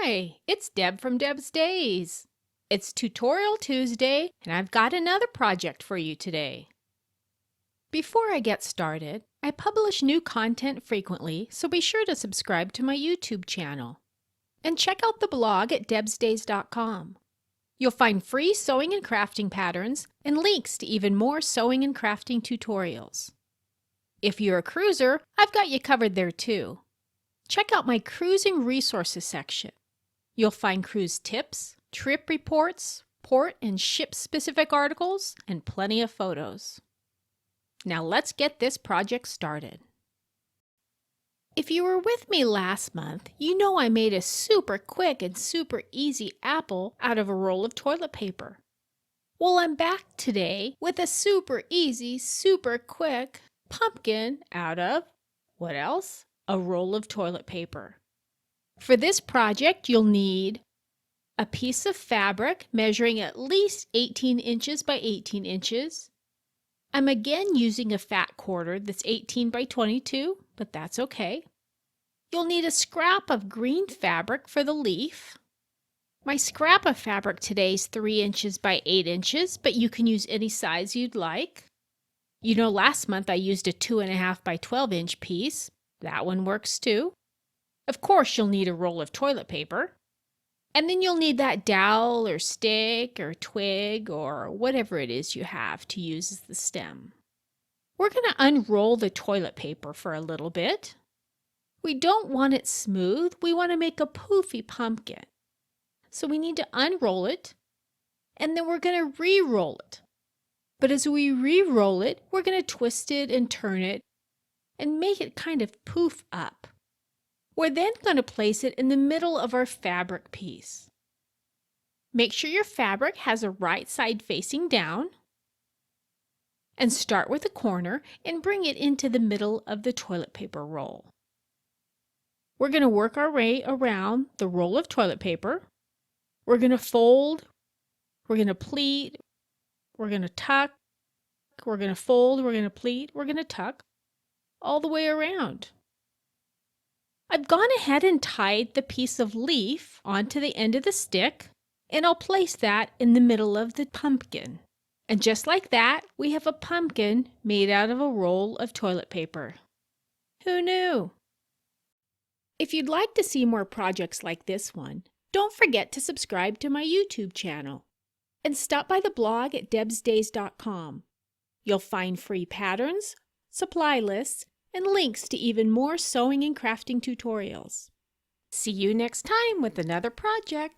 Hi, it's Deb from Deb's Days. It's Tutorial Tuesday, and I've got another project for you today. Before I get started, I publish new content frequently, so be sure to subscribe to my YouTube channel. And check out the blog at debsdays.com. You'll find free sewing and crafting patterns and links to even more sewing and crafting tutorials. If you're a cruiser, I've got you covered there too. Check out my cruising resources section. You'll find cruise tips, trip reports, port and ship-specific articles, and plenty of photos. Now let's get this project started. If you were with me last month, you know I made a super quick and super easy apple out of a roll of toilet paper. Well, I'm back today with a super easy, super quick pumpkin out of, what else? A roll of toilet paper. For this project, you'll need a piece of fabric measuring at least 18 inches by 18 inches. I'm again using a fat quarter that's 18 by 22, but that's okay. You'll need a scrap of green fabric for the leaf. My scrap of fabric today is 3 inches by 8 inches, but you can use any size you'd like. You know, last month I used a 2.5 by 12 inch piece. That one works too. Of course, you'll need a roll of toilet paper. And then you'll need that dowel or stick or twig or whatever it is you have to use as the stem. We're going to unroll the toilet paper for a little bit. We don't want it smooth. We want to make a poofy pumpkin. So we need to unroll it, and then we're going to re-roll it. But as we re-roll it, we're going to twist it and turn it and make it kind of poof up. We're then going to place it in the middle of our fabric piece. Make sure your fabric has a right side facing down, and start with a corner and bring it into the middle of the toilet paper roll. We're going to work our way around the roll of toilet paper. We're going to fold, we're going to pleat, we're going to tuck, we're going to fold, we're going to pleat, we're going to tuck, all the way around. I've gone ahead and tied the piece of leaf onto the end of the stick, and I'll place that in the middle of the pumpkin. And just like that, we have a pumpkin made out of a roll of toilet paper. Who knew? If you'd like to see more projects like this one, don't forget to subscribe to my YouTube channel and stop by the blog at debsdays.com. You'll find free patterns, supply lists, and links to even more sewing and crafting tutorials. See you next time with another project.